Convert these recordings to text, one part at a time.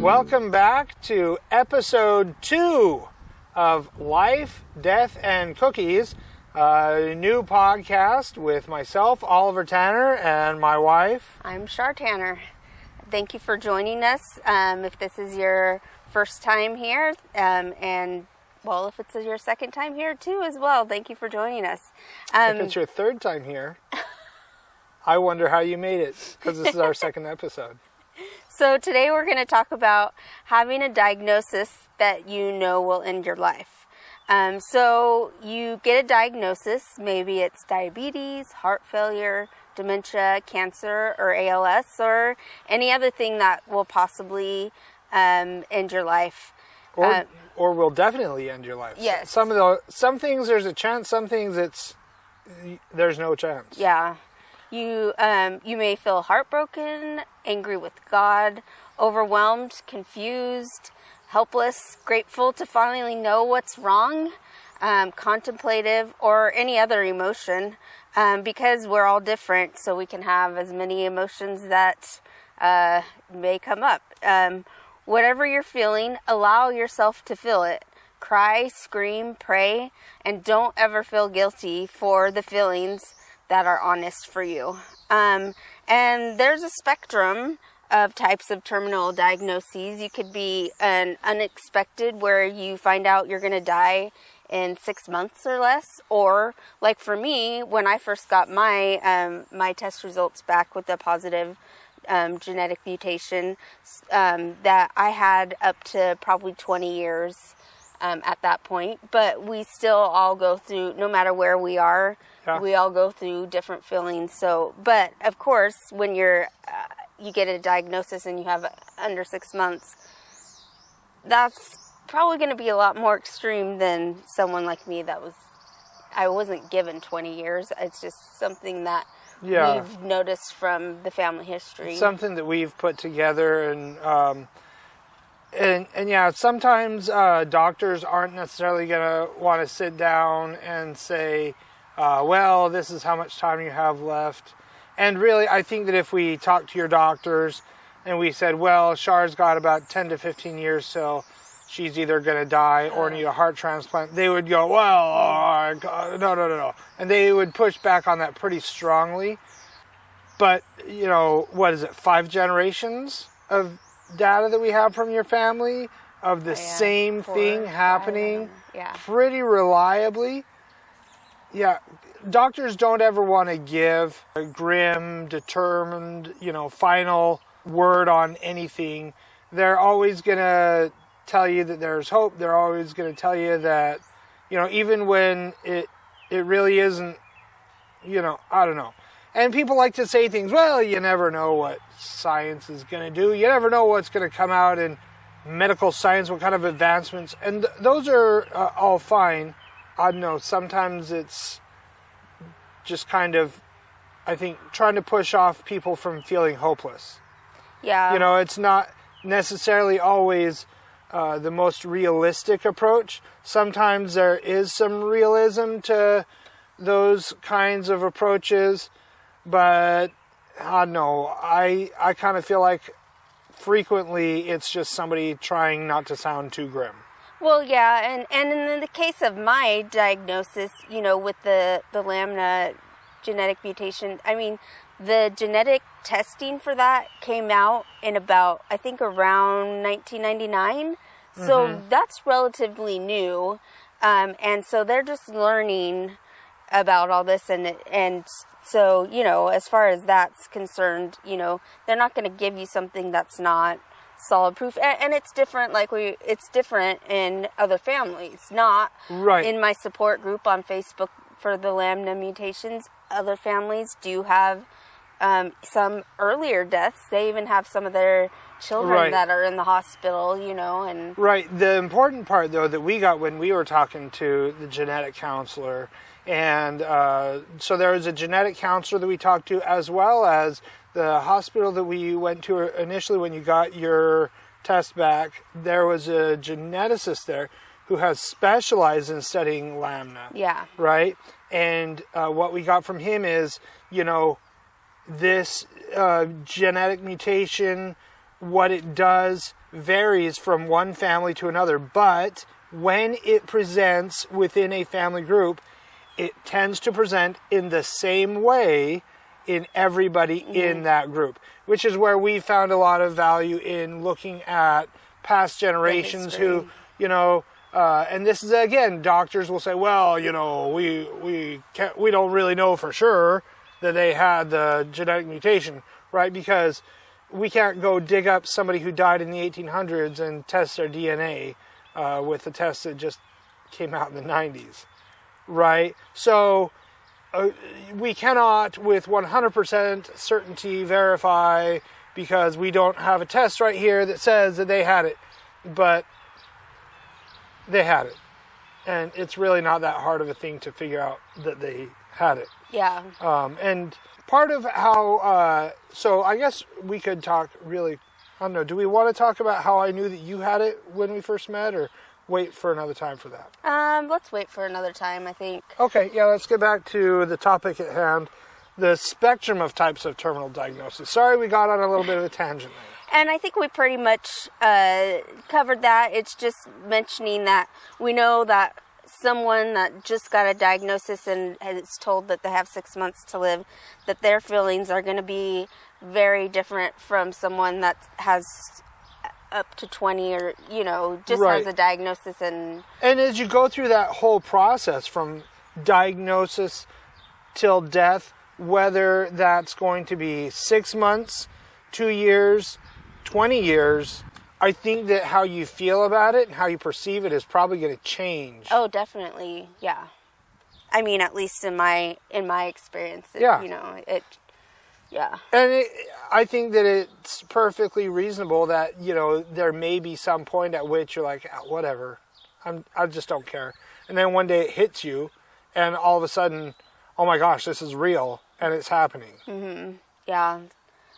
Welcome back to episode 2 of Life, Death, and Cookies, a new podcast with myself, Oliver Tanner, and my wife. I'm Char Tanner. Thank you for joining us. If this is your first time here, if it's your second time here too as well, thank you for joining us. If it's your third time here, I wonder how you made it, because this is our second episode. So today we're going to talk about having a diagnosis that you know will end your life. So you get a diagnosis, maybe it's diabetes, heart failure, dementia, cancer, or ALS, or any other thing that will possibly end your life. Or will definitely end your life. Yes. Some things there's a chance, some things there's no chance. Yeah. You may feel heartbroken, angry with God, overwhelmed, confused, helpless, grateful to finally know what's wrong, contemplative, or any other emotion, because we're all different, so we can have as many emotions that may come up. Whatever you're feeling, allow yourself to feel it. Cry, scream, pray, and don't ever feel guilty for the feelings that are honest for you. And there's a spectrum of types of terminal diagnoses. You could be an unexpected, where you find out you're going to die in 6 months or less, or like for me, when I first got my test results back with the positive genetic mutation, that I had up to probably 20 years at that point. But we still all go through, no matter where we are, we all go through different feelings. So, but of course, when you get a diagnosis and you have under 6 months, that's probably going to be a lot more extreme than someone like me I wasn't given 20 years. It's just something that we've noticed from the family history. Something that we've put together, and sometimes doctors aren't necessarily going to want to sit down and say, well, this is how much time you have left. And really, I think that if we talk to your doctors and we said, well, Char's got about 10 to 15 years till she's either going to die or need a heart transplant, they would go, well, no. And they would push back on that pretty strongly. But, what is it, 5 generations of data that we have from your family of the same thing happening pretty reliably? Yeah, doctors don't ever want to give a grim, determined, final word on anything. They're always going to tell you that there's hope. They're always going to tell you that, even when it really isn't, I don't know. And people like to say things, well, you never know what science is going to do. You never know what's going to come out in medical science, what kind of advancements. And those are all fine. I don't know, sometimes it's just kind of, I think, trying to push off people from feeling hopeless. Yeah. It's not necessarily always the most realistic approach. Sometimes there is some realism to those kinds of approaches, but I don't know, I kind of feel like frequently it's just somebody trying not to sound too grim. Well, yeah, and in the case of my diagnosis, with the lambda genetic mutation, I mean, the genetic testing for that came out in about, I think, around 1999. Mm-hmm. So that's relatively new. And so they're just learning about all this. And so, as far as that's concerned, they're not going to give you something that's not solid proof, and it's different. It's different in other families, not right. In my support group on Facebook for the lambda mutations. Other families do have some earlier deaths. They even have some of their children that are in the hospital, and right. The important part, though, that we got when we were talking to the genetic counselor, and so there was a genetic counselor that we talked to, as well as the hospital that we went to initially when you got your test back. There was a geneticist there who has specialized in studying lambda. Yeah. Right? And what we got from him is, this genetic mutation, what it does, varies from one family to another, but when it presents within a family group, it tends to present in the same way in everybody in that group, which is where we found a lot of value in looking at past generations who, you know, and this is, again, doctors will say, well, you know, we don't really know for sure that they had the genetic mutation, right? Because we can't go dig up somebody who died in the 1800s and test their DNA with a test that just came out in the 90s, right? So we cannot with 100% certainty verify, because we don't have a test right here that says that they had it, but they had it. And it's really not that hard of a thing to figure out that they had it. Yeah. And part of how, so I guess we could talk really, I don't know, do we want to talk about how I knew that you had it when we first met, or wait for another time for that? Let's wait for another time, I think. Okay, yeah, let's get back to the topic at hand, the spectrum of types of terminal diagnosis. Sorry we got on a little bit of a tangent there. And I think we pretty much covered that. It's just mentioning that we know that someone that just got a diagnosis and is told that they have 6 months to live, that their feelings are going to be very different from someone that has up to 20 or, you know, just has a diagnosis. And as you go through that whole process from diagnosis till death, whether that's going to be 6 months, 2 years, 20 years, I think that how you feel about it and how you perceive it is probably going to change. Oh, definitely. Yeah. I mean, at least in my experience, you know, yeah. And I think that it's perfectly reasonable that, you know, there may be some point at which you're like, oh, whatever, I just don't care. And then one day it hits you, and all of a sudden, oh my gosh, this is real, and it's happening. Mm-hmm. Yeah,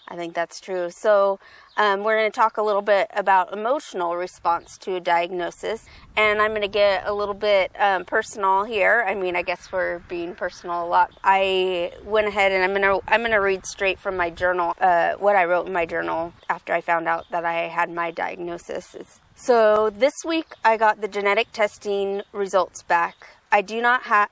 I think that's true. So we're going to talk a little bit about emotional response to a diagnosis, and I'm going to get a little bit personal here. I mean, I guess we're being personal a lot. I went ahead and I'm going to read straight from my journal, what I wrote in my journal after I found out that I had my diagnosis. So this week I got the genetic testing results back. I do have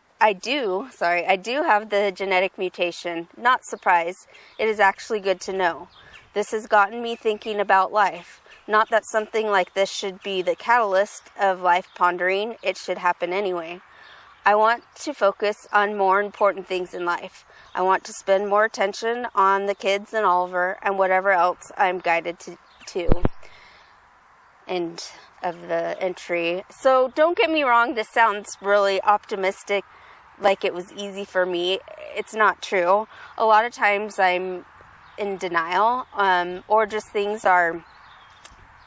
the genetic mutation. Not surprised. It is actually good to know. This has gotten me thinking about life. Not that something like this should be the catalyst of life pondering. It should happen anyway. I want to focus on more important things in life. I want to spend more attention on the kids and Oliver and whatever else I'm guided to. End of the entry. So don't get me wrong, this sounds really optimistic, like it was easy for me. It's not true. A lot of times I'm in denial, or just things are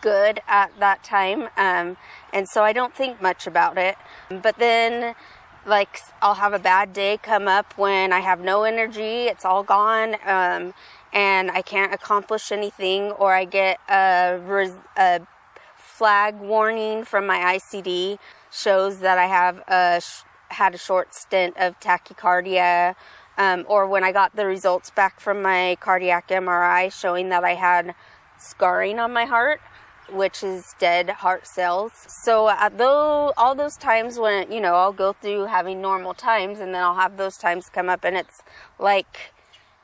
good at that time, and so I don't think much about it. But then, like, I'll have a bad day come up when I have no energy, it's all gone, and I can't accomplish anything, or I get a flag warning from my ICD, shows that I have had a short stint of tachycardia, or when I got the results back from my cardiac MRI showing that I had scarring on my heart, which is dead heart cells. So all those times when, you know, I'll go through having normal times, and then I'll have those times come up, and it's like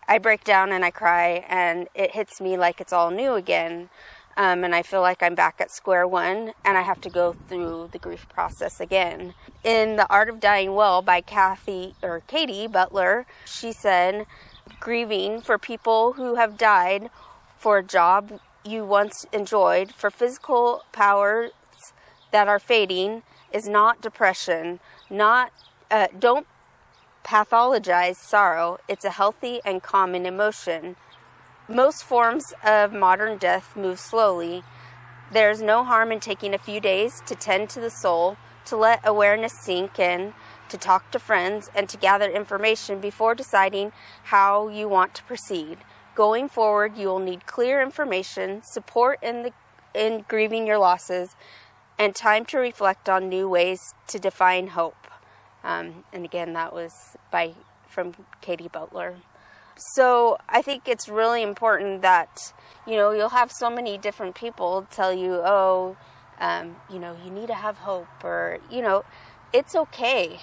I break down and I cry, and it hits me like it's all new again. And I feel like I'm back at square one, and I have to go through the grief process again. In The Art of Dying Well by Katy Butler, she said, grieving for people who have died, for a job you once enjoyed, for physical powers that are fading, is not depression. Don't pathologize sorrow. It's a healthy and common emotion. Most forms of modern death move slowly. There's no harm in taking a few days to tend to the soul, to let awareness sink in, to talk to friends, and to gather information before deciding how you want to proceed. Going forward, you will need clear information, support in grieving your losses, and time to reflect on new ways to define hope. And again, that was from Katy Butler. So I think it's really important that, you'll have so many different people tell you, oh, you need to have hope, or, it's okay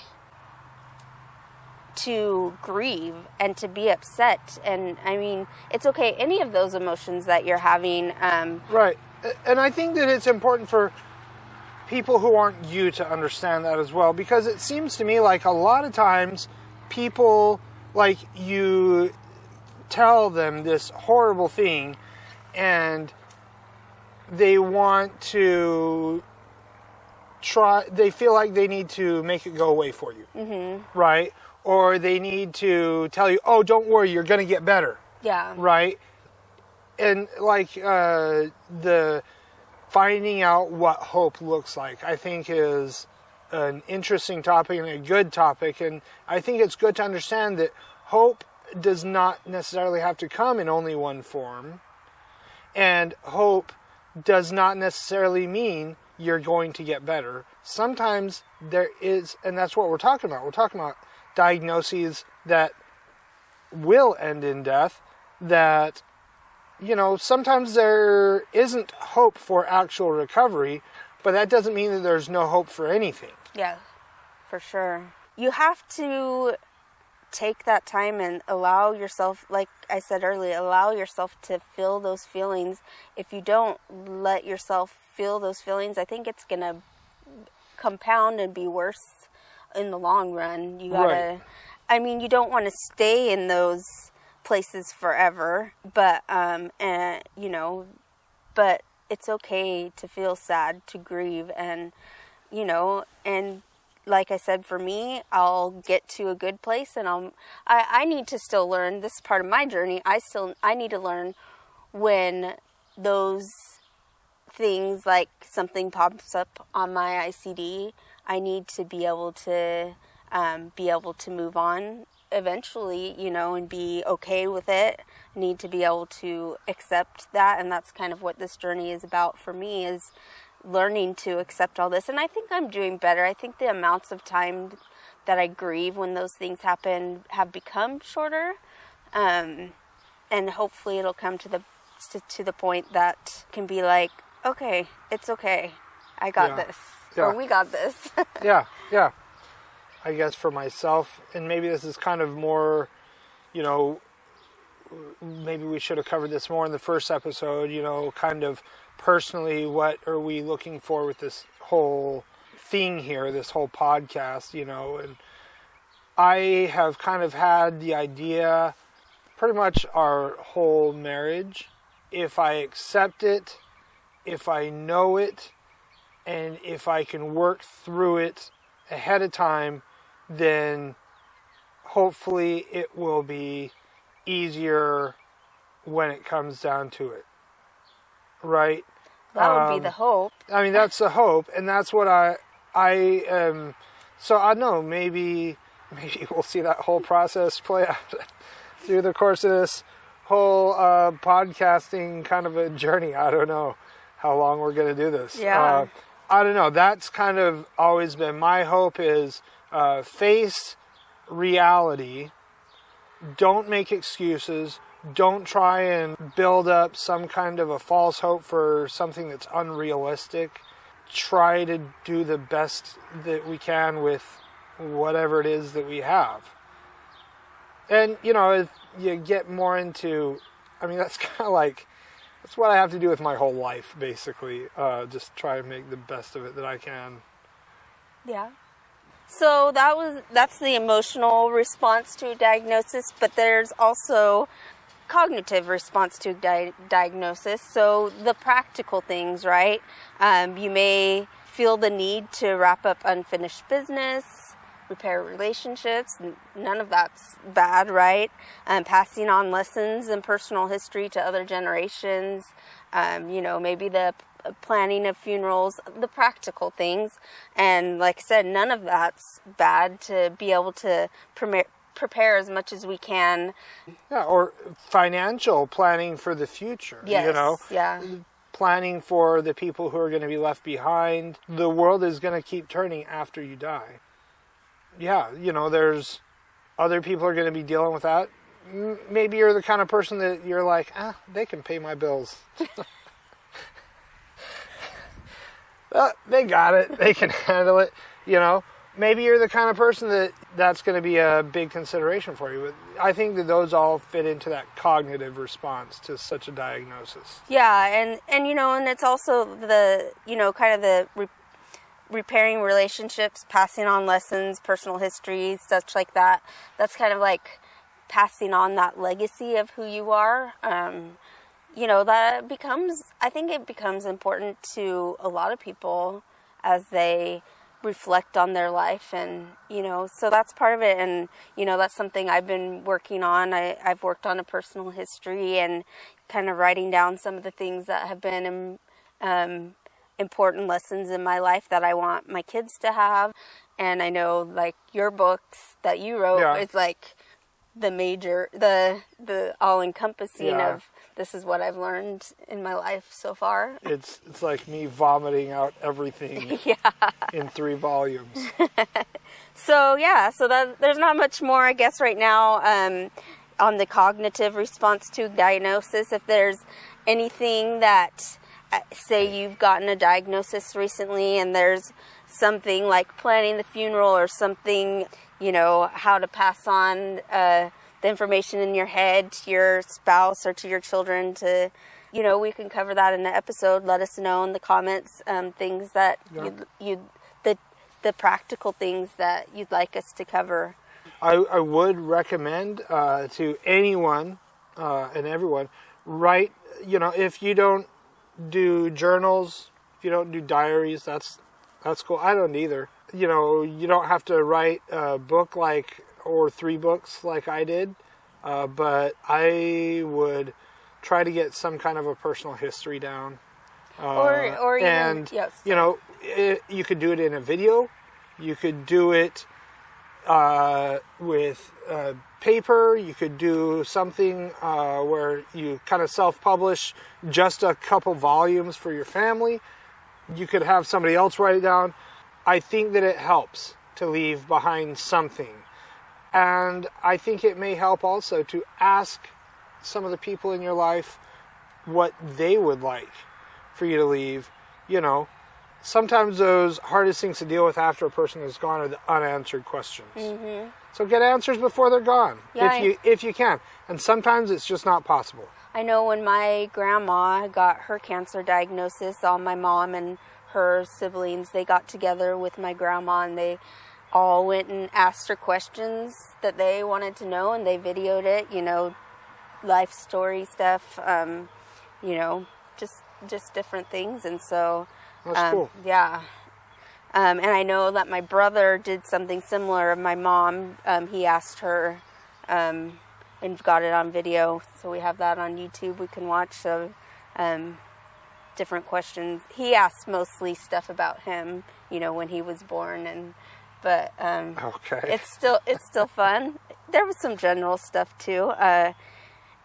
to grieve and to be upset. And I mean, it's okay, any of those emotions that you're having. Right. And I think that it's important for people who aren't you to understand that as well, because it seems to me like a lot of times people, like, you tell them this horrible thing and they want to they feel like they need to make it go away for you. Mm-hmm. Right? Or they need to tell you, oh, don't worry, you're going to get better. Yeah. Right? And like the finding out what hope looks like, I think, is an interesting topic and a good topic. And I think it's good to understand that hope does not necessarily have to come in only one form. And hope does not necessarily mean you're going to get better. Sometimes there is, and that's what we're talking about. We're talking about diagnoses that will end in death, that, sometimes there isn't hope for actual recovery, but that doesn't mean that there's no hope for anything. Yeah, for sure. You have to take that time and allow yourself, like I said earlier, allow yourself to feel those feelings. If you don't let yourself feel those feelings, I think it's going to compound and be worse in the long run. You gotta, right. I mean, you don't want to stay in those places forever, but but it's okay to feel sad, to grieve, and and like I said, for me, I'll get to a good place, and I need to still learn. This is part of my journey. I need to learn when those things, like something pops up on my ICD, I need to be able to move on eventually, and be okay with it. I need to be able to accept that, and that's kind of what this journey is about for me, is learning to accept all this. And I think I'm doing better. I think the amounts of time that I grieve when those things happen have become shorter, and hopefully it'll come to the point that can be like, okay, it's okay, I got this, or we got this. yeah I guess for myself, and maybe this is kind of more, maybe we should have covered this more in the first episode, kind of personally, what are we looking for with this whole thing here, this whole podcast, and I have kind of had the idea pretty much our whole marriage, if I accept it, if I know it, and if I can work through it ahead of time, then hopefully it will be easier when it comes down to it. Right? That would be the hope. I mean, that's the hope, and that's what I am. So I don't know, maybe we'll see that whole process play out through the course of this whole podcasting kind of a journey. I don't know how long we're going to do this. Yeah. I don't know. That's kind of always been my hope, is face reality. Don't make excuses. Don't try and build up some kind of a false hope for something that's unrealistic. Try to do the best that we can with whatever it is that we have. And, if you get more into, that's kind of like, that's what I have to do with my whole life, basically. Just try to make the best of it that I can. Yeah. So that's the emotional response to a diagnosis, but there's also cognitive response to diagnosis. So the practical things, right? You may feel the need to wrap up unfinished business, repair relationships. None of that's bad, right? Passing on lessons and personal history to other generations. Maybe the planning of funerals, the practical things. And like I said, none of that's bad, to be able to prepare as much as we can. Yeah, or financial planning for the future. Yes, yeah. Planning for the people who are going to be left behind. The world is going to keep turning after you die. Yeah, there's other people are going to be dealing with that. maybe you're the kind of person that you're like, they can pay my bills. They got it. They can handle it. Maybe you're the kind of person that's going to be a big consideration for you. But I think that those all fit into that cognitive response to such a diagnosis. Yeah, and it's also the, kind of the repairing relationships, passing on lessons, personal histories, such like that. That's kind of like passing on that legacy of who you are. That becomes, I think it becomes important to a lot of people as they reflect on their life, and so that's part of it. And that's something I've been working on. I've worked on a personal history and kind of writing down some of the things that have been important lessons in my life that I want my kids to have. And I know, like, your books that you wrote is like the all-encompassing of this is what I've learned in my life so far. It's like me vomiting out everything in 3 volumes. So there's not much more, I guess, right now on the cognitive response to diagnosis. If there's anything that, say you've gotten a diagnosis recently and there's something like planning the funeral or something, how to pass on the information in your head to your spouse or to your children, to we can cover that in the episode. Let us know in the comments things that the practical things that you'd like us to cover. I would recommend to anyone and everyone, write, if you don't do journals, if you don't do diaries, that's cool. I don't either. You don't have to write a book or 3 books like I did, but you could do it in a video. You could do it with paper. You could do something where you kind of self-publish just a couple volumes for your family. You could have somebody else write it down. I think that it helps to leave behind something. And I think it may help also to ask some of the people in your life what they would like for you to leave. Sometimes those hardest things to deal with after a person is gone are the unanswered questions. Mm-hmm. So get answers before they're gone, if you can. And sometimes it's just not possible. I know when my grandma got her cancer diagnosis, all my mom and her siblings, they got together with my grandma and they all went and asked her questions that they wanted to know, and they videoed it, life story stuff, just different things. And so that's cool. Yeah. And I know that my brother did something similar. My mom, he asked her, and got it on video. So we have that on YouTube we can watch. So, different questions. He asked mostly stuff about him, when he was born, but okay. It's still fun. There was some general stuff too.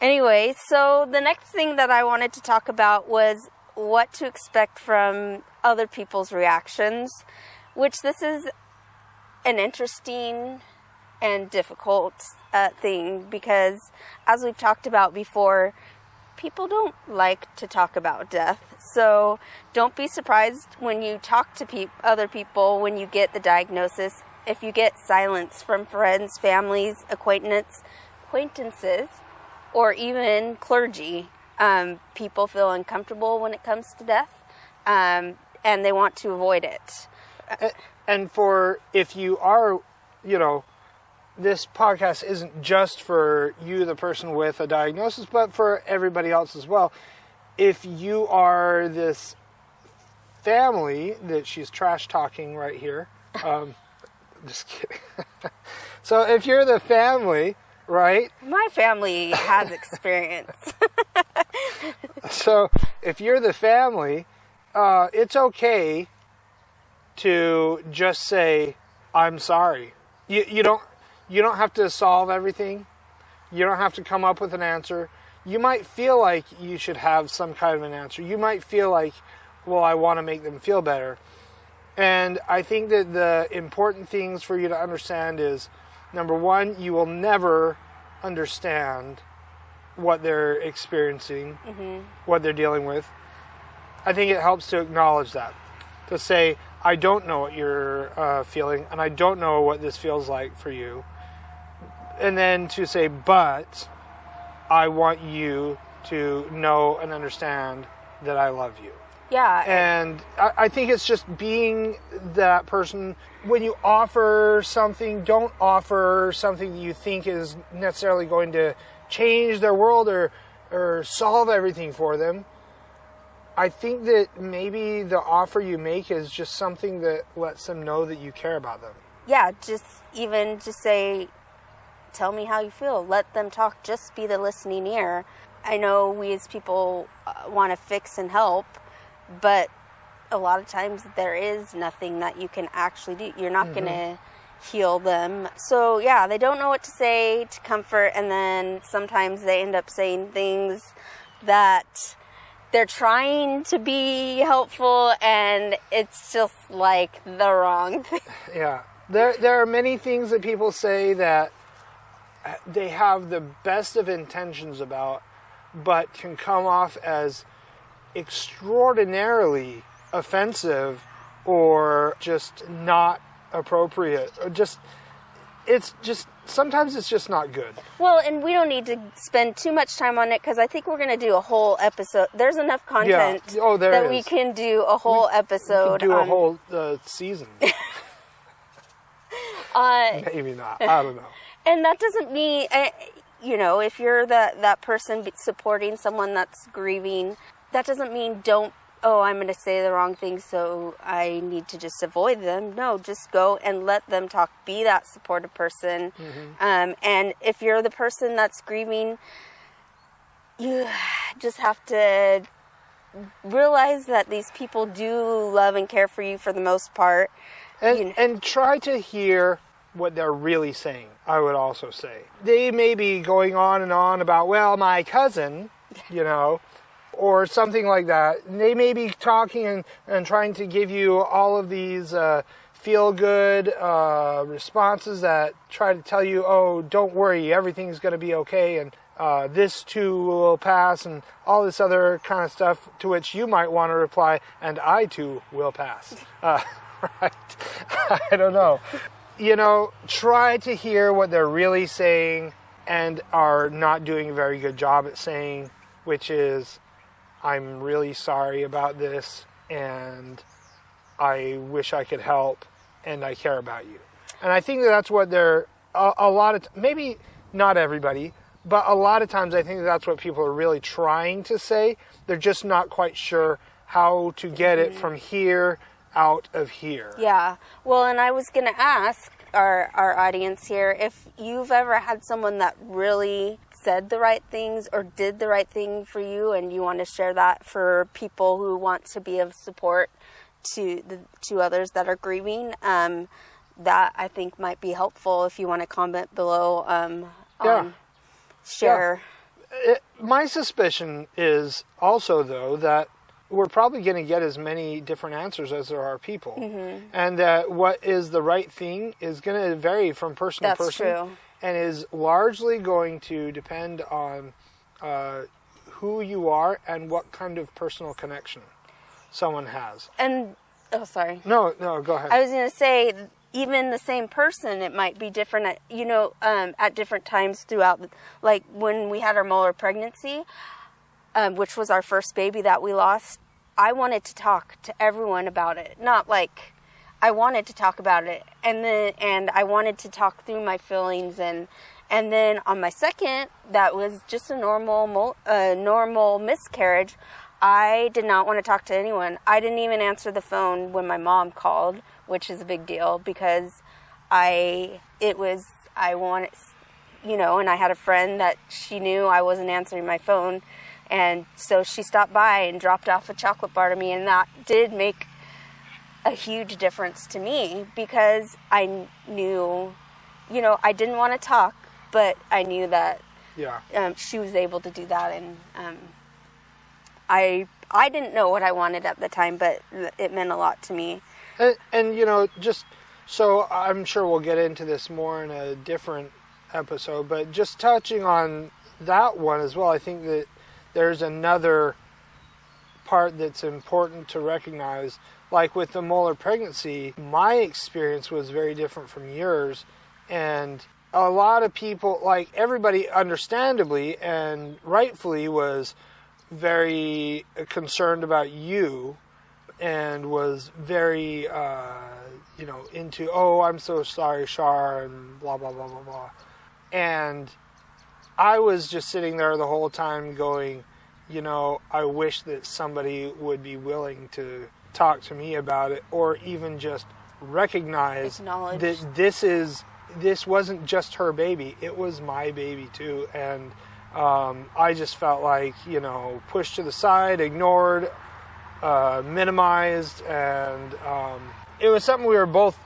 Anyway, so the next thing that I wanted to talk about was what to expect from other people's reactions, which this is an interesting and difficult thing, because as we've talked about before, people don't like to talk about death. So don't be surprised when you talk to other people when you get the diagnosis. If you get silence from friends, families, acquaintances, or even clergy, people feel uncomfortable when it comes to death, and they want to avoid it. And if you are, this podcast isn't just for you, the person with a diagnosis, but for everybody else as well. If you are this family that she's trash talking right here, just kidding. So if you're the family, right? My family has experience. So if you're the family, it's okay to just say, I'm sorry. You don't have to solve everything. You don't have to come up with an answer. You might feel like you should have some kind of an answer. You might feel like, well, I want to make them feel better. And I think that the important things for you to understand is, number one, you will never understand what they're experiencing, what they're dealing with, I think it helps to acknowledge that. To say, I don't know what you're feeling, and I don't know what this feels like for you. And then to say, but I want you to know and understand that I love you. Yeah. And I think it's just being that person. When you offer something, don't offer something that you think is necessarily going to change their world or solve everything for them. I think that maybe the offer you make is just something that lets them know that you care about them. Yeah, just say, tell me how you feel. Let them talk. Just be the listening ear. I know we as people want to fix and help, but a lot of times there is nothing that you can actually do. You're not going to heal them. So yeah, they don't know what to say to comfort, and then sometimes they end up saying things that they're trying to be helpful, and it's just like the wrong thing. Yeah. There are many things that people say that they have the best of intentions about, but can come off as extraordinarily offensive or just not appropriate, or sometimes it's just not good. Well, and we don't need to spend too much time on it, because I think we're going to do a whole episode. There's enough content that we can do a whole episode. We can do a whole season. Maybe not. I don't know. And that doesn't mean, if you're that person supporting someone that's grieving, that doesn't mean I'm going to say the wrong thing, so I need to just avoid them. No, just go and let them talk. Be that supportive person. And if you're the person that's grieving, you just have to realize that these people do love and care for you for the most part. And try to hear what they're really saying, I would also say. They may be going on and on about, well, my cousin, or something like that. They may be talking and trying to give you all of these feel-good responses that try to tell you, oh, don't worry, everything's going to be okay, and this too will pass, and all this other kind of stuff, to which you might want to reply, and I too will pass. Right? I don't know. Try to hear what they're really saying and are not doing a very good job at saying, which is, I'm really sorry about this, and I wish I could help, and I care about you. And I think that's what they're, a lot of, maybe not everybody, but a lot of times I think that's what people are really trying to say. They're just not quite sure how to get it from here out of here. Yeah. Well, and I was going to ask our audience here, if you've ever had someone that really said the right things or did the right thing for you, and you want to share that for people who want to be of support to others that are grieving, that I think might be helpful. If you want to comment below, share. Yeah. My suspicion is also, though, that we're probably going to get as many different answers as there are people. And that what is the right thing is going to vary from person to person. That's true. And is largely going to depend on who you are and what kind of personal connection someone has. And, sorry. No, go ahead. I was going to say, even the same person, it might be different at different times throughout, like when we had our Muller pregnancy, which was our first baby that we lost. I wanted to talk to everyone about it. Not like I wanted to talk about it, and I wanted to talk through my feelings, and then on my second, that was just a normal miscarriage. I did not want to talk to anyone. I didn't even answer the phone when my mom called, which is a big deal, because and I had a friend that she knew I wasn't answering my phone. And so she stopped by and dropped off a chocolate bar to me, and that did make a huge difference to me, because I knew, I didn't want to talk, but I knew that she was able to do that, and I didn't know what I wanted at the time, but it meant a lot to me. And just so I'm sure we'll get into this more in a different episode, but just touching on that one as well, I think that there's another part that's important to recognize. Like with the molar pregnancy, my experience was very different from yours, and a lot of people, like everybody understandably and rightfully, was very concerned about you and was very into, oh, I'm so sorry, Shar, and blah blah blah blah blah. And I was just sitting there the whole time going, I wish that somebody would be willing to talk to me about it, or even just recognize that this wasn't just her baby, it was my baby too. And I just felt like, pushed to the side, ignored, minimized, and it was something we were both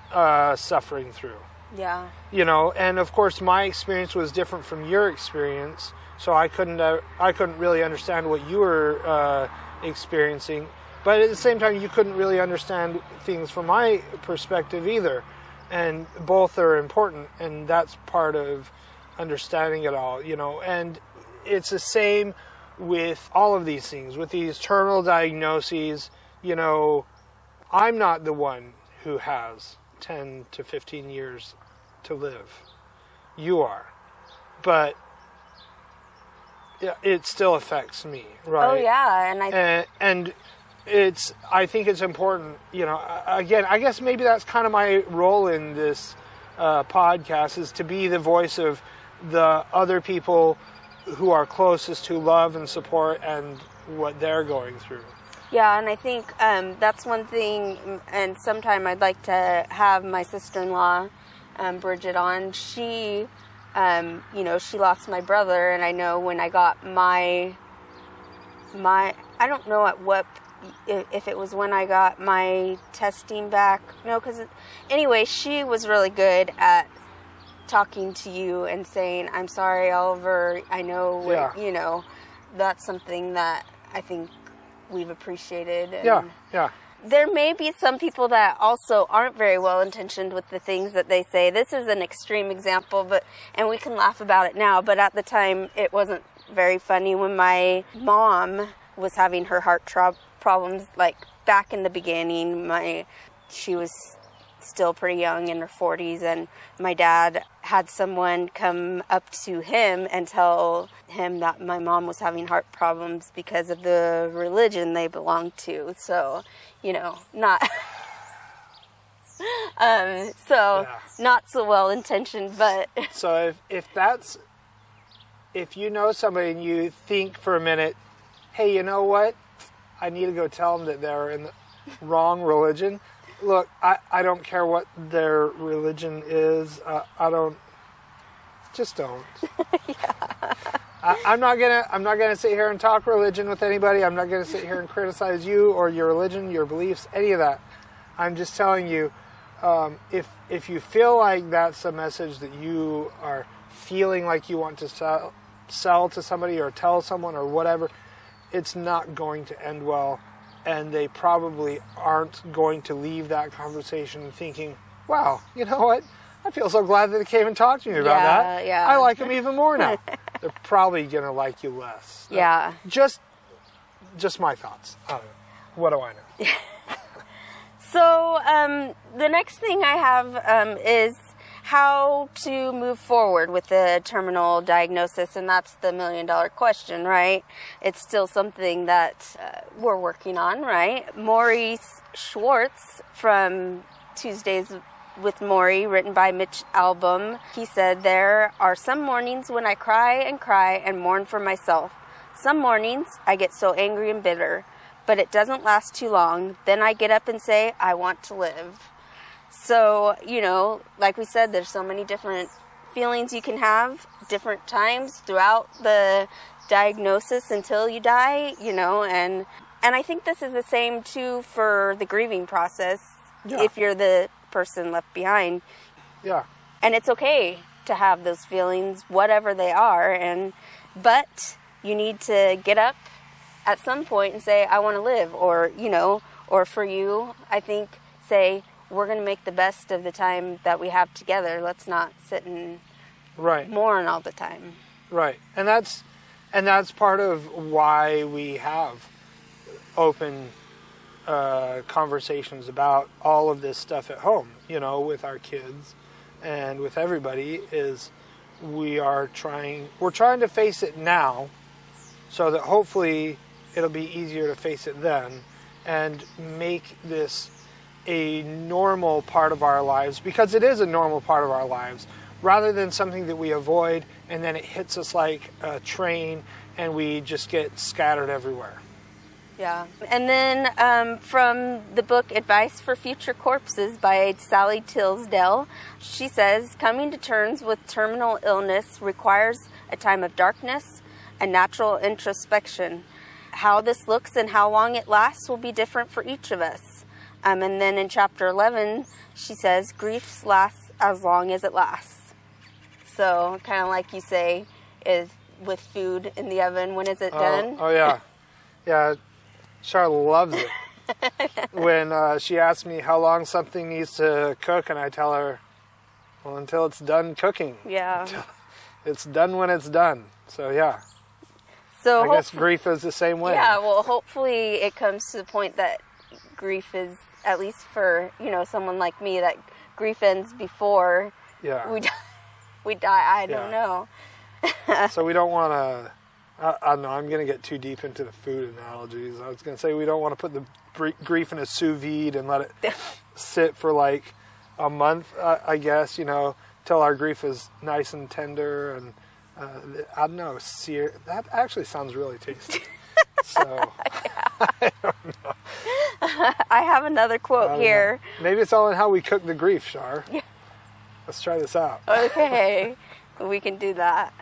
suffering through. Yeah. And of course my experience was different from your experience, so I couldn't really understand what you were experiencing. But at the same time, you couldn't really understand things from my perspective either. And both are important, and that's part of understanding it all, And it's the same with all of these things, with these terminal diagnoses. I'm not the one who has 10 to 15 years to live. You are. But it still affects me, right? Oh, yeah. And I think it's important, again, I guess maybe that's kind of my role in this podcast, is to be the voice of the other people who are closest to love and support and what they're going through. Yeah, and I think that's one thing, and sometime I'd like to have my sister-in-law, Bridget, on. She, she lost my brother, and I know when I got my I don't know at what, if it was when I got my testing back. No, because anyway, she was really good at talking to you and saying, I'm sorry, Oliver, I know, that's something that I think we've appreciated. And yeah. There may be some people that also aren't very well intentioned with the things that they say. This is an extreme example, and we can laugh about it now, but at the time it wasn't very funny. When my mom was having her heart problems, like back in the beginning, she was still pretty young, in her 40s, and my dad had someone come up to him and tell him that my mom was having heart problems because of the religion they belonged to. So, not not so well intentioned, but so if you know somebody and you think for a minute, hey, you know what? I need to go tell them that they're in the wrong religion. Look, I don't care what their religion is. Just don't. Yeah. I'm not gonna sit here and talk religion with anybody. I'm not gonna sit here and criticize you or your religion, your beliefs, any of that. I'm just telling you, if you feel like that's a message that you are feeling like you want to sell to somebody or tell someone or whatever, it's not going to end well. And they probably aren't going to leave that conversation thinking, wow, you know what? I feel so glad that they came and talked to me about that. Yeah. I like them even more now. They're probably going to like you less. Yeah. Just my thoughts. What do I know? So the next thing I have is how to move forward with the terminal diagnosis, and that's the $1 million question, right? It's still something that we're working on, right? Morrie Schwartz from Tuesdays with Morrie, written by Mitch Albom, he said, there are some mornings when I cry and mourn for myself. Some mornings I get so angry and bitter, but it doesn't last too long. Then I get up and say, I want to live. So, like we said, there's so many different feelings you can have, different times throughout the diagnosis until you die, and I think this is the same, too, for the grieving process, if you're the person left behind. Yeah. And it's okay to have those feelings, whatever they are, but you need to get up at some point and say, I want to live, or for you, I think, say, we're going to make the best of the time that we have together. Let's not sit and Right. mourn all the time. Right. And that's part of why we have open conversations about all of this stuff at home, with our kids and with everybody, is we're trying to face it now so that hopefully it'll be easier to face it then and make this a normal part of our lives, because it is a normal part of our lives, rather than something that we avoid and then it hits us like a train and we just get scattered everywhere. Yeah. And then from the book Advice for Future Corpses by Sallie Tisdale, she says, coming to terms with terminal illness requires a time of darkness and natural introspection. How this looks and how long it lasts will be different for each of us. And then in chapter 11, she says, grief lasts as long as it lasts. So kind of like you say, is with food in the oven, when is it done? Oh, yeah. Yeah. Char loves it. When she asks me how long something needs to cook, and I tell her, well, until it's done cooking. Yeah. It's done when it's done. So, yeah. So I guess grief is the same way. Yeah, well, hopefully it comes to the point that grief is, at least for, someone like me, that grief ends before we die. I don't know. So we don't want to... I don't know, I'm going to get too deep into the food analogies. I was going to say we don't want to put the grief in a sous vide and let it sit for like a month, I guess, till our grief is nice and tender. And I don't know, that actually sounds really tasty. So, I don't know. I have another quote here. Maybe it's all in how we cook the grief, Char. Yeah. Let's try this out. Okay, we can do that.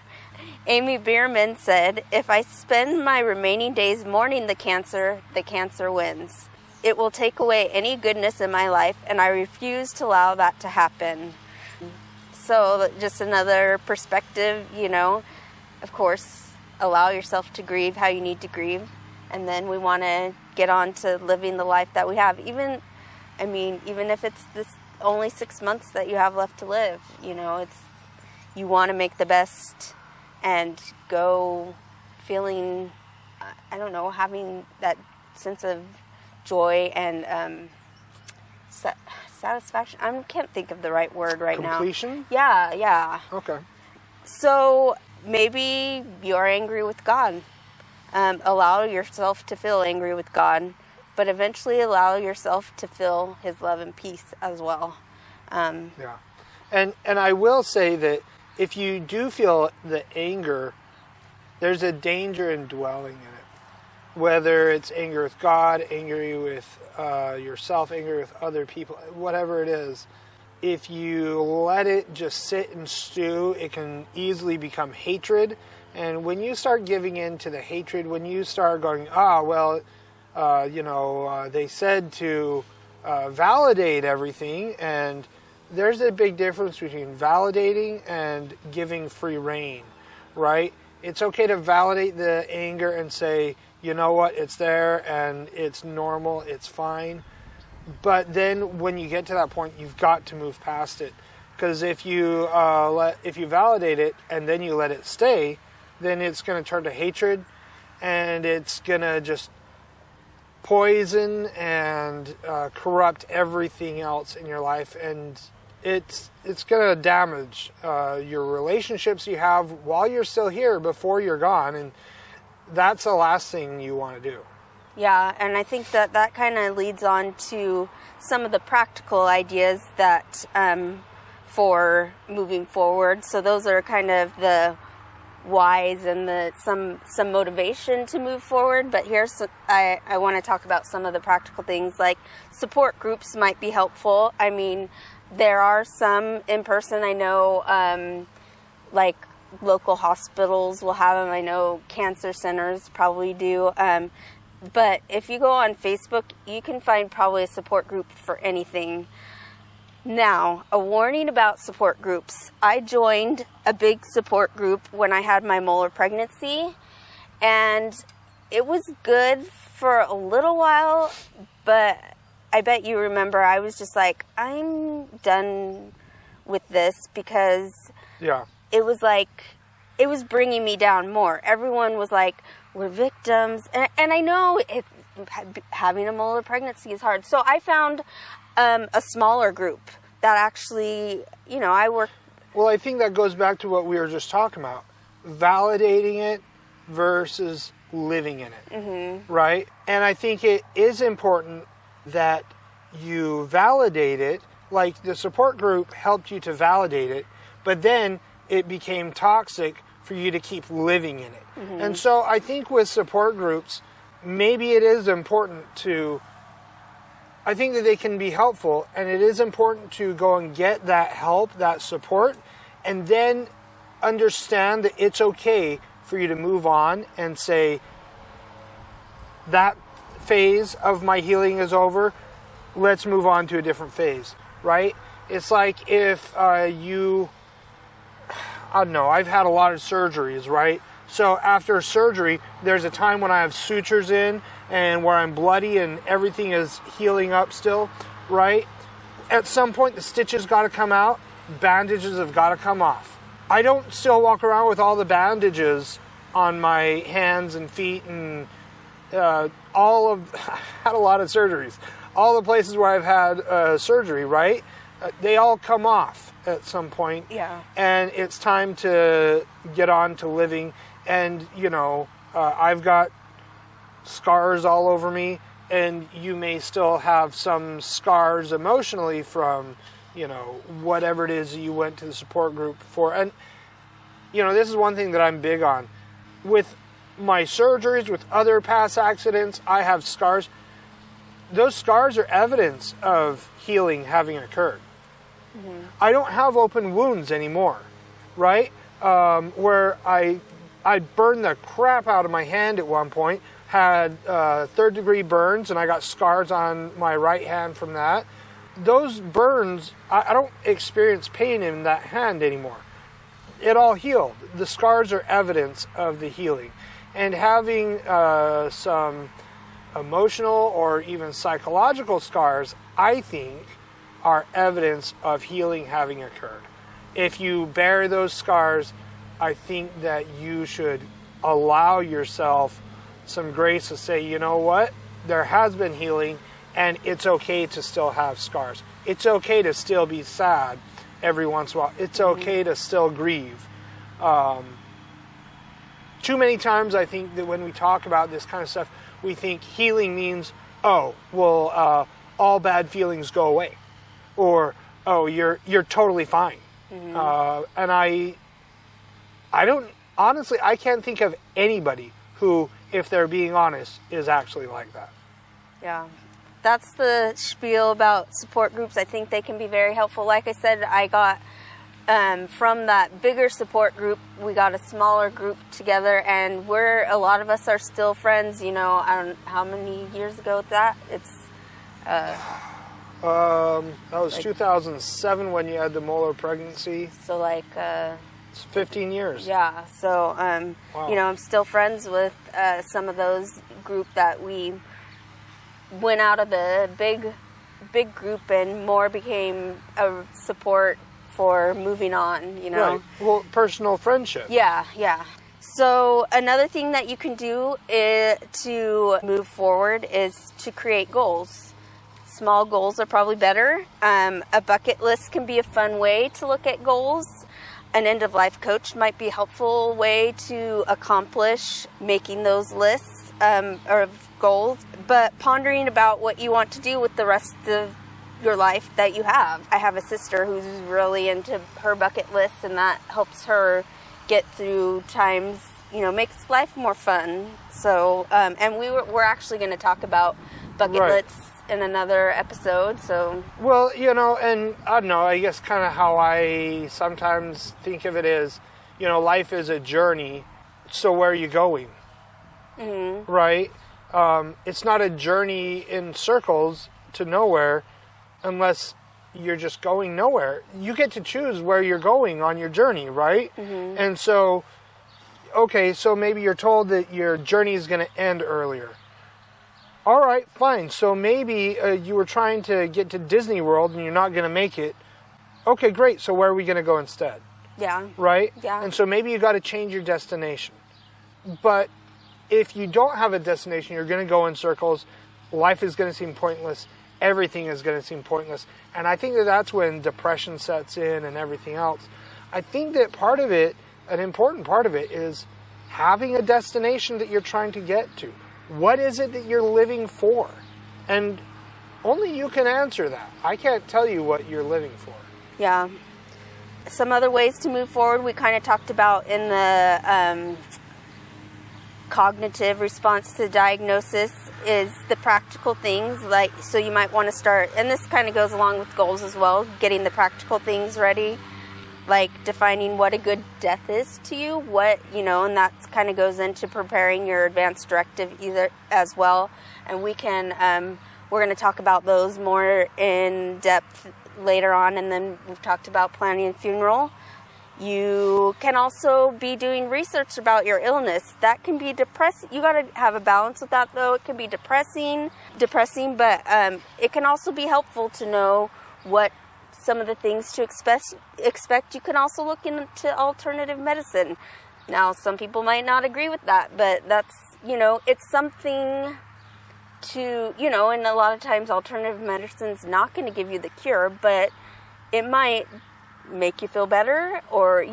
Amy Bierman said, if I spend my remaining days mourning the cancer wins. It will take away any goodness in my life, and I refuse to allow that to happen. So just another perspective, of course, allow yourself to grieve how you need to grieve. And then we want to get on to living the life that we have. Even if it's this only 6 months that you have left to live, you want to make the best and go feeling, having that sense of joy and satisfaction. I can't think of the right word right now. Completion? Yeah. Okay. So maybe you're angry with God. Allow yourself to feel angry with God, but eventually allow yourself to feel His love and peace as well. Yeah. And I will say that if you do feel the anger, there's a danger in dwelling in it. Whether it's anger with God, angry with yourself, angry with other people, whatever it is, if you let it just sit and stew, it can easily become hatred. And when you start giving in to the hatred, when you start going, they said to validate everything, and there's a big difference between validating and giving free rein, right? It's okay to validate the anger and say, you know what, it's there and it's normal, it's fine. But then when you get to that point, you've got to move past it. Because if you validate it and then you let it stay, then it's going to turn to hatred, and it's going to just poison and corrupt everything else in your life, and it's going to damage your relationships you have while you're still here before you're gone, and that's the last thing you want to do. Yeah, and I think that kind of leads on to some of the practical ideas that for moving forward. So those are kind of the whys and some motivation to move forward. But here's I want to talk about some of the practical things, like support groups might be helpful. I mean, there are some in person. I know, like local hospitals will have them. I know cancer centers probably do. But if you go on Facebook, you can find probably a support group for anything. Now, a warning about support groups. I joined a big support group when I had my molar pregnancy, and it was good for a little while, but I bet you remember I was just like, I'm done with this, because it was bringing me down more. Everyone was like, we're victims. And I know having a molar pregnancy is hard. So I found a smaller group that actually, I work. Well, I think that goes back to what we were just talking about. Validating it versus living in it, right? And I think it is important that you validate it. Like the support group helped you to validate it, but then it became toxic for you to keep living in it. And so I think with support groups, maybe it is important I think that they can be helpful, and it is important to go and get that help, that support, and then understand that it's okay for you to move on and say, that phase of my healing is over, let's move on to a different phase, right? It's like if I don't know, I've had a lot of surgeries, right? So after surgery, there's a time when I have sutures in and where I'm bloody and everything is healing up still, right? At some point, the stitches got to come out, bandages have got to come off. I don't still walk around with all the bandages on my hands and feet and I've had a lot of surgeries. All the places where I've had surgery, right? They all come off at some point. Yeah. And it's time to get on to living. And, I've got scars all over me, and you may still have some scars emotionally from, whatever it is that you went to the support group for. And, this is one thing that I'm big on. With my surgeries, with other past accidents, I have scars. Those scars are evidence of healing having occurred. I don't have open wounds anymore, right? Where I burned the crap out of my hand at one point, had third-degree burns, and I got scars on my right hand from that. Those burns, I don't experience pain in that hand anymore. It all healed. The scars are evidence of the healing. And having some emotional or even psychological scars, I think, are evidence of healing having occurred. If you bear those scars, I think that you should allow yourself some grace to say, you know what, there has been healing, and it's okay to still have scars. It's okay to still be sad every once in a while. It's okay to still grieve. Too many times I think that when we talk about this kind of stuff, we think healing means, all bad feelings go away. Or, you're totally fine. And I don't, honestly, I can't think of anybody who, if they're being honest, is actually like that. Yeah. That's the spiel about support groups. I think they can be very helpful. Like I said, I got, from that bigger support group, we got a smaller group together, and a lot of us are still friends, I don't, how many years ago was that? That was 2007 when you had the molar pregnancy. So it's 15 years. Yeah. So, wow. I'm still friends with some of those group that we went out of the big group and more became a support for moving on, Right. Well, personal friendship. Yeah. So another thing that you can do to move forward is to create goals. Small goals are probably better. A bucket list can be a fun way to look at goals. An end-of-life coach might be a helpful way to accomplish making those lists of goals. But pondering about what you want to do with the rest of your life that you have. I have a sister who's really into her bucket list, and that helps her get through times, makes life more fun. So, and we're actually going to talk about bucket lists in another episode, so... Well, and I don't know, I guess kind of how I sometimes think of it is, life is a journey, so where are you going? Right? It's not a journey in circles to nowhere unless you're just going nowhere. You get to choose where you're going on your journey, right? And so, okay, so maybe you're told that your journey is going to end earlier. All right, fine. So maybe you were trying to get to Disney World and you're not going to make it. Okay, great. So where are we going to go instead? Yeah. Right? Yeah. And so maybe you got to change your destination. But if you don't have a destination, you're going to go in circles. Life is going to seem pointless. Everything is going to seem pointless. And I think that that's when depression sets in and everything else. I think that part of it, an important part of it, is having a destination that you're trying to get to. What is it that you're living for? And only you can answer that. I can't tell you what you're living for. Yeah. Some other ways to move forward we kind of talked about in the cognitive response to diagnosis is the practical things. Like, so you might want to start, and this kind of goes along with goals as well, getting the practical things ready, like defining what a good death is to you, and that kind of goes into preparing your advance directive either as well. And we can, we're going to talk about those more in depth later on, and then we've talked about planning a funeral. You can also be doing research about your illness. That can be depressing. You got to have a balance with that, though. It can be depressing, but it can also be helpful to know what some of the things to expect. You can also look into alternative medicine. Now, some people might not agree with that, but that's, it's something to, and a lot of times alternative medicine's not going to give you the cure, but it might make you feel better, or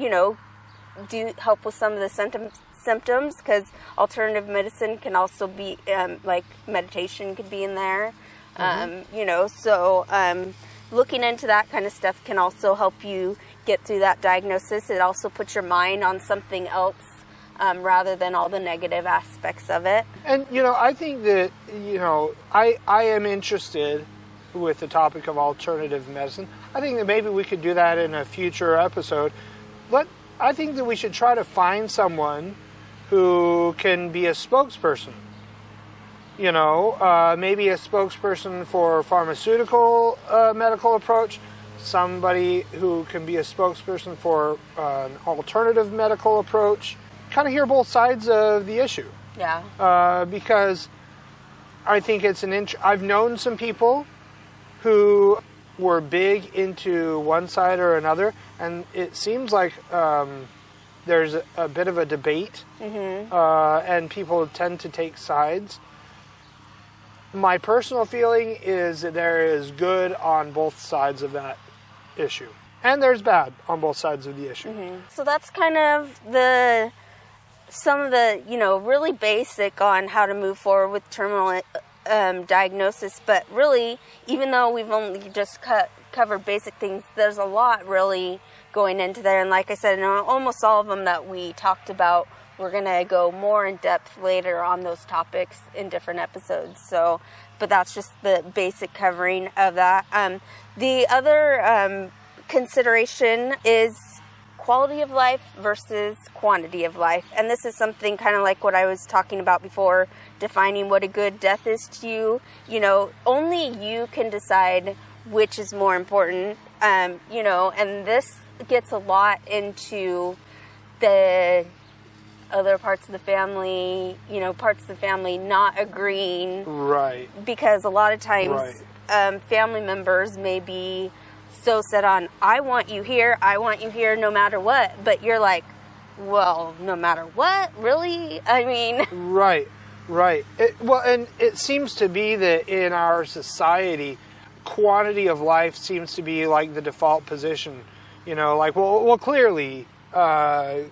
do help with some of the symptoms, because alternative medicine can also be like meditation could be in there. Looking into that kind of stuff can also help you get through that diagnosis. It also puts your mind on something else rather than all the negative aspects of it. And I think that I am interested with the topic of alternative medicine. I think that maybe we could do that in a future episode. But I think that we should try to find someone who can be a spokesperson. Maybe a spokesperson for pharmaceutical medical approach, somebody who can be a spokesperson for an alternative medical approach. Kind of hear both sides of the issue. Yeah. Because I think it's I've known some people who were big into one side or another, and it seems like there's a bit of a debate, and people tend to take sides. My personal feeling is that there is good on both sides of that issue, and there's bad on both sides of the issue. So that's kind of some of the really basic on how to move forward with terminal diagnosis, but really, even though we've only just covered basic things, there's a lot really going into there. And like I said, almost all of them that we talked about, we're going to go more in depth later on those topics in different episodes. But that's just the basic covering of that. The other consideration is quality of life versus quantity of life. And this is something kind of like what I was talking about before, defining what a good death is to you. Only you can decide which is more important. And this gets a lot into the other parts of the family, parts of the family not agreeing. Right. Because a lot of times family members may be so set on, I want you here no matter what. But you're like, well, no matter what? Really? I mean... Right. And it seems to be that in our society, quantity of life seems to be like the default position. We'll clearly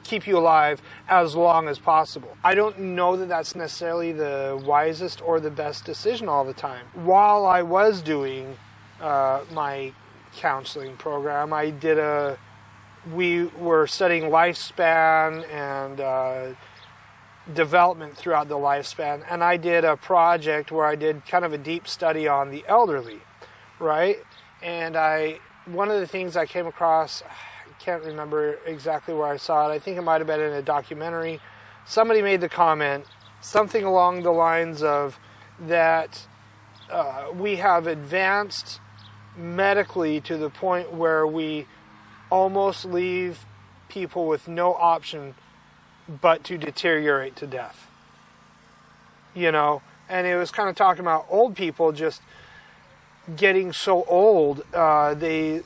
keep you alive as long as possible. I don't know that that's necessarily the wisest or the best decision all the time. While I was doing my counseling program, we were studying lifespan and development throughout the lifespan, and I did a project where I did kind of a deep study on the elderly, right? And one of the things I came across, I can't remember exactly where I saw it, I think it might have been in a documentary. Somebody made the comment, something along the lines of that we have advanced medically to the point where we almost leave people with no option but to deteriorate to death. And it was kind of talking about old people just getting so old, they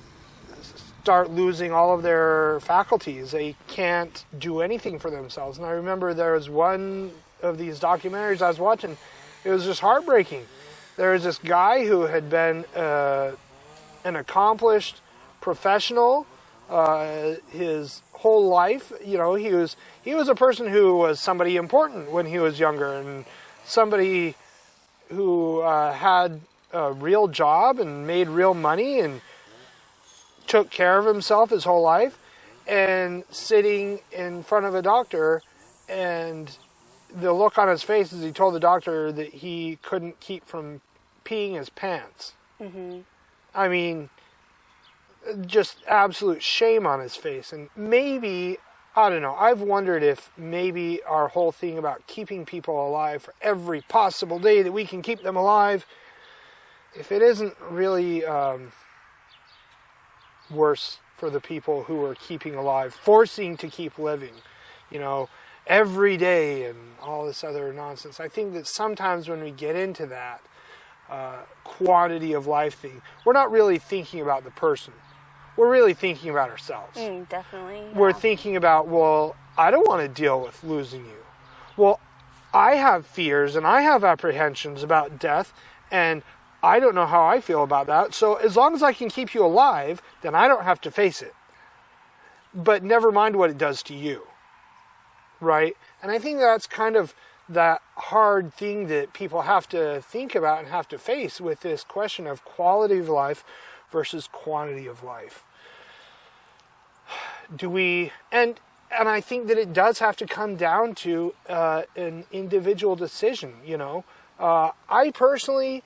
start losing all of their faculties. They can't do anything for themselves. And I remember there was one of these documentaries I was watching. It was just heartbreaking. There was this guy who had been an accomplished professional his whole life. You know, he was a person who was somebody important when he was younger, and somebody who had a real job and made real money and took care of himself his whole life, and sitting in front of a doctor, and the look on his face as he told the doctor that he couldn't keep from peeing his pants. Mm-hmm. I mean, just absolute shame on his face. And maybe, I don't know, I've wondered if maybe our whole thing about keeping people alive for every possible day that we can keep them alive, if it isn't really worse for the people who are keeping alive, forcing to keep living, you know, every day and all this other nonsense. I think that sometimes when we get into that quantity of life thing, we're not really thinking about the person. We're really thinking about ourselves. Definitely. Yeah. We're thinking about, well, I don't want to deal with losing you. Well, I have fears and I have apprehensions about death, and I don't know how I feel about that. So as long as I can keep you alive, then I don't have to face it. But never mind what it does to you. Right? And I think that's kind of that hard thing that people have to think about and have to face with this question of quality of life versus quantity of life. And I think that it does have to come down to an individual decision, you know. I personally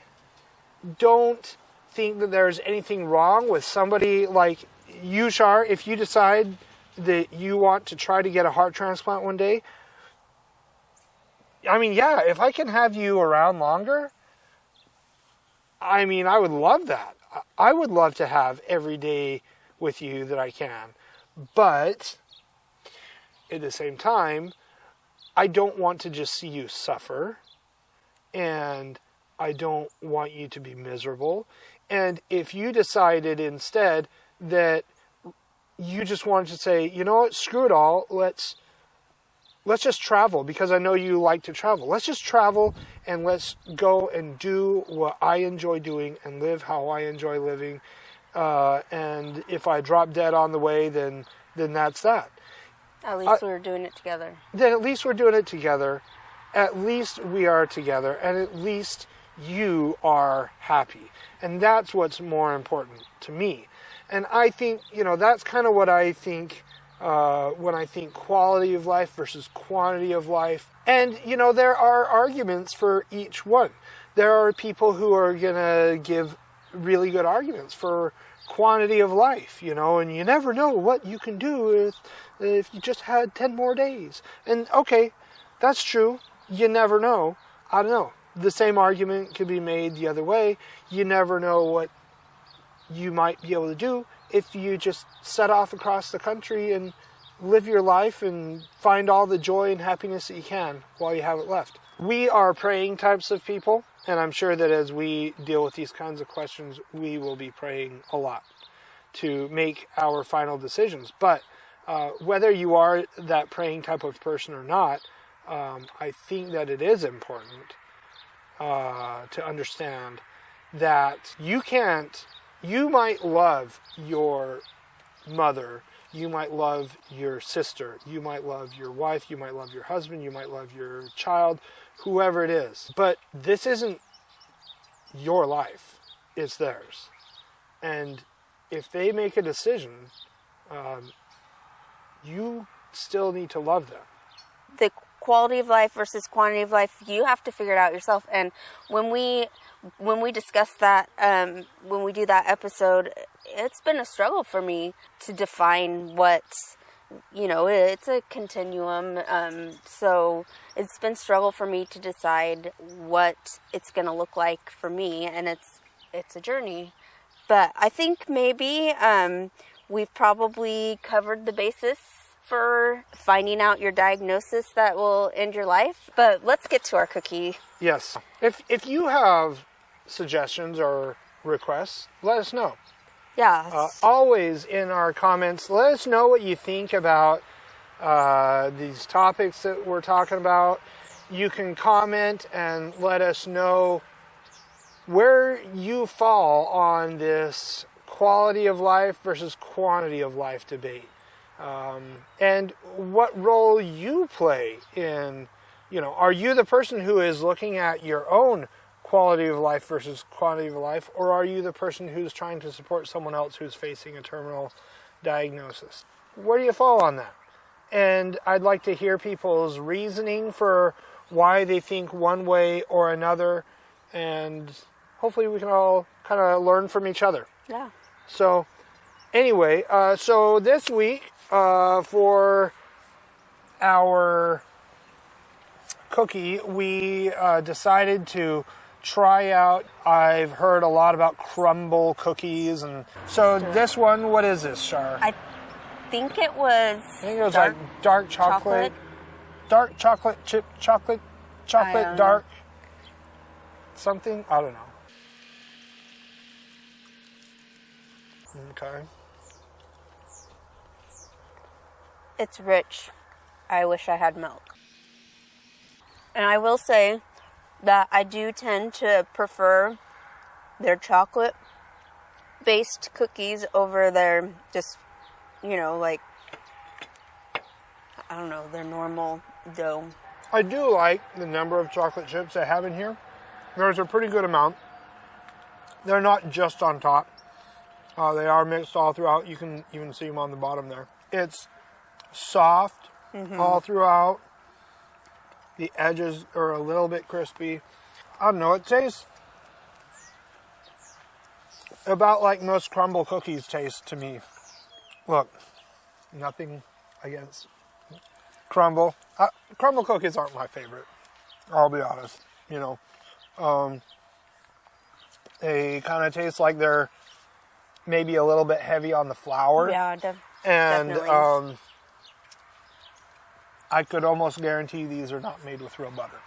don't think that there's anything wrong with somebody like you, Shar. If you decide that you want to try to get a heart transplant one day, I mean, yeah, if I can have you around longer, I mean, I would love that. I would love to have every day with you that I can. But at the same time, I don't want to just see you suffer, and I don't want you to be miserable. And if you decided instead that you just wanted to say, you know what, screw it all, let's just travel, because I know you like to travel. Let's just travel and let's go and do what I enjoy doing and live how I enjoy living. And if I drop dead on the way, then that's that. At least we're doing it together. Then at least we're doing it together. At least we are together. And at least you are happy. And that's what's more important to me. And I think, you know, that's kind of what I think when I think quality of life versus quantity of life. And, you know, there are arguments for each one. There are people who are going to give really good arguments for quantity of life, you know, and you never know what you can do if you just had 10 more days. And, okay, that's true. You never know. I don't know. The same argument could be made the other way. You never know what you might be able to do if you just set off across the country and live your life and find all the joy and happiness that you can while you have it left. We are praying types of people, and I'm sure that as we deal with these kinds of questions, we will be praying a lot to make our final decisions. But whether you are that praying type of person or not, I think that it is important to understand that you might love your mother, you might love your sister, you might love your wife, you might love your husband, you might love your child, whoever it is. But this isn't your life, it's theirs. And if they make a decision, you still need to love them. The quality of life versus quantity of life, you have to figure it out yourself. And when we discuss that, when we do that episode, it's been a struggle for me to define what, you know, it's a continuum. So it's been a struggle for me to decide what it's going to look like for me, and it's a journey. But I think maybe we've probably covered the basis for finding out your diagnosis that will end your life. But let's get to our cookie. Yes. If you have suggestions or requests, let us know. Yeah. Always in our comments, let us know what you think about these topics that we're talking about. You can comment and let us know where you fall on this quality of life versus quantity of life debate. And what role you play in, are you the person who is looking at your own quality of life versus quantity of life, or are you the person who's trying to support someone else who's facing a terminal diagnosis? Where do you fall on that? And I'd like to hear people's reasoning for why they think one way or another, and hopefully we can all kind of learn from each other. Yeah. So anyway, so this week for our cookie, we decided to try out, I've heard a lot about crumble cookies, and so this one, what is this, Shar? I think it was like dark chocolate. Dark chocolate chip chocolate dark something, I don't know. Okay. It's rich. I wish I had milk. And I will say that I do tend to prefer their chocolate-based cookies over their just, like, I don't know, their normal dough. I do like the number of chocolate chips they have in here. There's a pretty good amount. They're not just on top. They are mixed all throughout. You can even see them on the bottom there. It's soft all throughout. The edges are a little bit crispy. I don't know, it tastes about like most crumble cookies taste to me. Look, nothing against crumble. Crumble cookies aren't my favorite, I'll be honest. They kind of taste like they're maybe a little bit heavy on the flour. Yeah, and definitely. I could almost guarantee these are not made with real butter.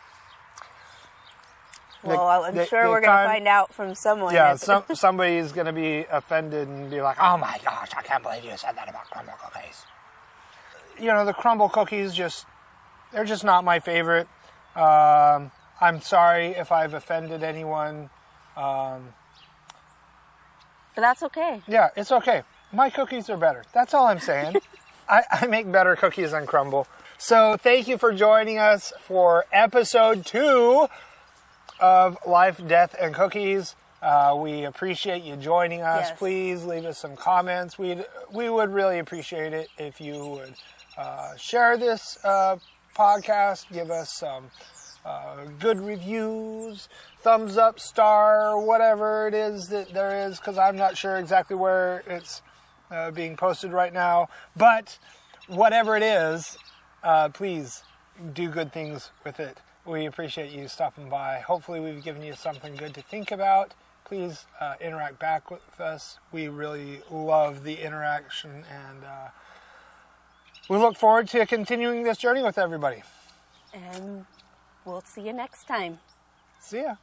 Well, I'm sure we're going to find out from someone. Yeah, somebody's going to be offended and be like, oh my gosh, I can't believe you said that about crumble cookies. The crumble cookies, they're just not my favorite. I'm sorry if I've offended anyone. But that's okay. Yeah, it's okay. My cookies are better. That's all I'm saying. I make better cookies than crumble. So thank you for joining us for episode 2 of Life, Death, and Cookies. We appreciate you joining us. Yes. Please leave us some comments. We would really appreciate it if you would share this podcast. Give us some good reviews, thumbs up, star, whatever it is that there is, because I'm not sure exactly where it's being posted right now. But whatever it is, please do good things with it. We appreciate you stopping by. Hopefully we've given you something good to think about. Please interact back with us. We really love the interaction, and we look forward to continuing this journey with everybody. And we'll see you next time. See ya.